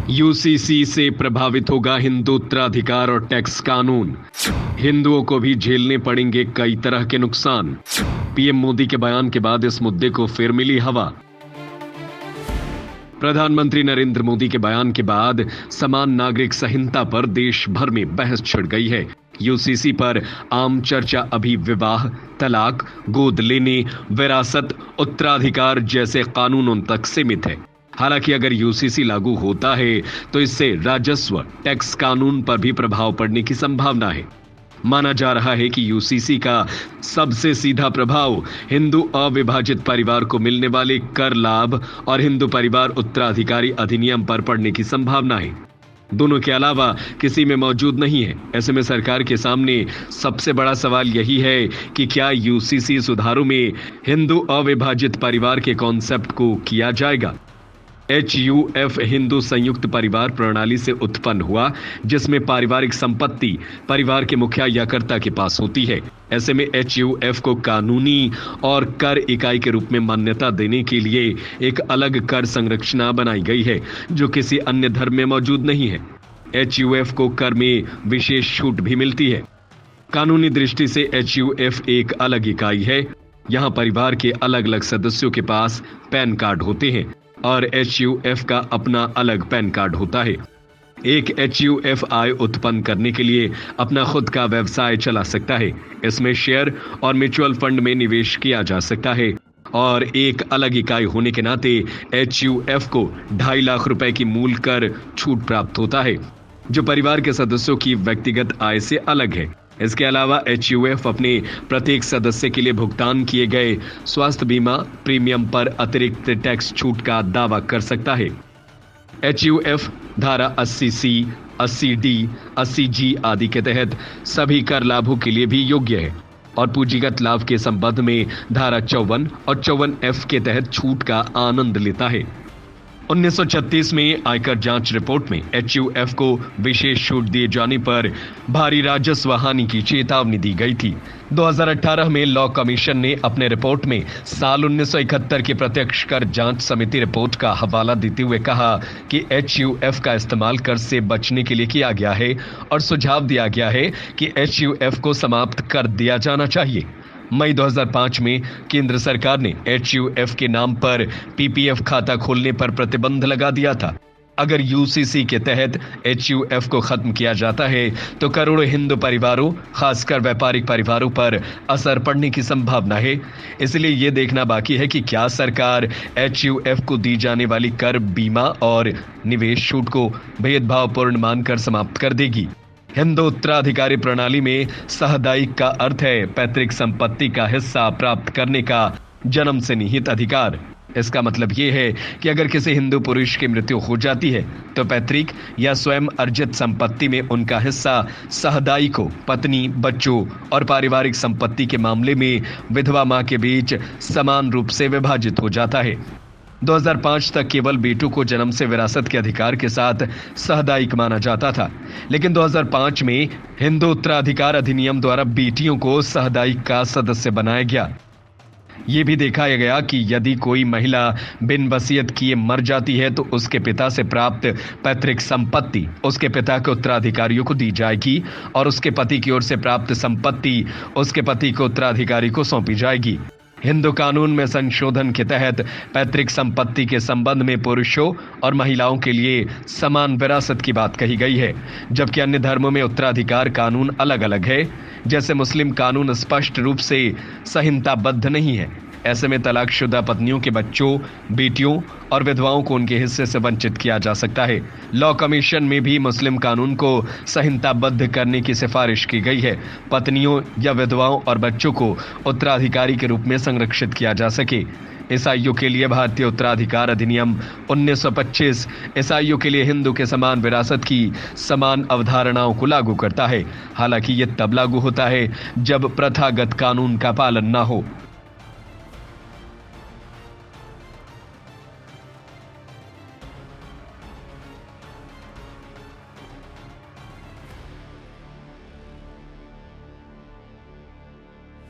UCC से प्रभावित होगा हिंदू उत्तराधिकार और टैक्स कानून। हिंदुओं को भी झेलने पड़ेंगे कई तरह के नुकसान। पीएम मोदी के बयान के बाद इस मुद्दे को फिर मिली हवा। प्रधानमंत्री नरेंद्र मोदी के बयान के बाद समान नागरिक संहिता पर देश भर में बहस छिड़ गई है। यूसीसी पर आम चर्चा अभी विवाह, तलाक, गोद लेने, विरासत, उत्तराधिकार जैसे कानूनों तक सीमित है। हालांकि अगर यूसीसी लागू होता है तो इससे राजस्व, टैक्स कानून पर भी प्रभाव पड़ने की संभावना है। माना जा रहा है कि यूसीसी का सबसे सीधा प्रभाव हिंदू अविभाजित परिवार को मिलने वाले कर लाभ और हिंदू परिवार उत्तराधिकारी अधिनियम पर पड़ने की संभावना है। दोनों के अलावा किसी में मौजूद नहीं है। ऐसे में सरकार के सामने सबसे बड़ा सवाल यही है कि क्या यूसीसी सुधारों में हिंदू अविभाजित परिवार के कॉन्सेप्ट को किया जाएगा। HUF हिंदू संयुक्त परिवार प्रणाली से उत्पन्न हुआ, जिसमें पारिवारिक संपत्ति परिवार के मुखिया या कर्ता के पास होती है। ऐसे में HUF को कानूनी और कर इकाई के रूप में मान्यता देने के लिए एक अलग कर संरचना बनाई गई है, जो किसी अन्य धर्म में मौजूद नहीं है। HUF को कर में विशेष छूट भी मिलती है। कानूनी दृष्टि से HUF एक अलग इकाई है। यहाँ परिवार के अलग अलग सदस्यों के पास पैन कार्ड होते हैं और HUF का अपना अलग पैन कार्ड होता है। एक HUF आय उत्पन्न करने के लिए अपना खुद का व्यवसाय चला सकता है। इसमें शेयर और म्यूचुअल फंड में निवेश किया जा सकता है और एक अलग इकाई होने के नाते HUF को 2.5 लाख रुपए की मूल कर छूट प्राप्त होता है, जो परिवार के सदस्यों की व्यक्तिगत आय से अलग है। इसके अलावा HUF अपने प्रत्येक सदस्य के लिए भुगतान किए गए स्वास्थ्य बीमा प्रीमियम पर अतिरिक्त टैक्स छूट का दावा कर सकता है। HUF धारा 80C, 80D, 80G आदि के तहत सभी कर लाभों के लिए भी योग्य है और पूंजीगत लाभ के संबंध में धारा 54 और 54F के तहत छूट का आनंद लेता है। 1936 में आयकर जांच रिपोर्ट में HUF को विशेष छूट दिए जाने पर भारी राजस्व हानि की चेतावनी दी गई थी। 2018 में लॉ कमीशन ने अपने रिपोर्ट में साल 1971 की प्रत्यक्ष कर जांच समिति रिपोर्ट का हवाला देते हुए कहा कि HUF का इस्तेमाल कर से बचने के लिए किया गया है और सुझाव दिया गया है कि HUF को समाप्त कर दिया जाना चाहिए। मई 2005 में केंद्र सरकार ने HUF के नाम पर PPF खाता खोलने पर प्रतिबंध लगा दिया था। अगर यूसीसी के तहत HUF को खत्म किया जाता है तो करोड़ों हिंदू परिवारों, खासकर व्यापारिक परिवारों पर असर पड़ने की संभावना है। इसलिए ये देखना बाकी है कि क्या सरकार HUF को दी जाने वाली कर, बीमा और निवेश छूट को भेदभावपूर्ण मानकर समाप्त कर देगी। हिंदू उत्तराधिकारी प्रणाली में सहदायिक का अर्थ है पैतृक संपत्ति का हिस्सा प्राप्त करने का जन्म से निहित अधिकार। इसका मतलब यह है कि अगर किसी हिंदू पुरुष की मृत्यु हो जाती है तो पैतृक या स्वयं अर्जित संपत्ति में उनका हिस्सा सहदाई को पत्नी, बच्चों और पारिवारिक संपत्ति के मामले में विधवा मां के बीच समान रूप से विभाजित हो जाता है। 2005 तक केवल बेटों को जन्म से विरासत के अधिकार के साथ सहदायिक माना जाता था, लेकिन 2005 में हिंदू उत्तराधिकार अधिनियम द्वारा बेटियों को सहदायिक का सदस्य बनाया गया। ये भी देखा गया कि यदि कोई महिला बिन वसीयत किए मर जाती है तो उसके पिता से प्राप्त पैतृक संपत्ति उसके पिता के उत्तराधिकारियों को दी जाएगी और उसके पति की ओर से प्राप्त संपत्ति उसके पति के उत्तराधिकारी को सौंपी जाएगी। हिंदू कानून में संशोधन के तहत पैतृक संपत्ति के संबंध में पुरुषों और महिलाओं के लिए समान विरासत की बात कही गई है, जबकि अन्य धर्मों में उत्तराधिकार कानून अलग अलग है। जैसे मुस्लिम कानून स्पष्ट रूप से संहिताबद्ध नहीं है। ऐसे में तलाकशुदा पत्नियों के बच्चों, बेटियों और विधवाओं को उनके हिस्से से वंचित किया जा सकता है। लॉ कमीशन में भी मुस्लिम कानून को संहिताबद्ध करने की सिफारिश की गई है, पत्नियों या विधवाओं और बच्चों को उत्तराधिकारी के रूप में संरक्षित किया जा सके। ईसाइयों के लिए भारतीय उत्तराधिकार अधिनियम 1925 ईसाइयों के लिए हिंदू के समान विरासत की समान अवधारणाओं को लागू करता है। हालांकि ये तब लागू होता है जब प्रथागत कानून का पालन न हो।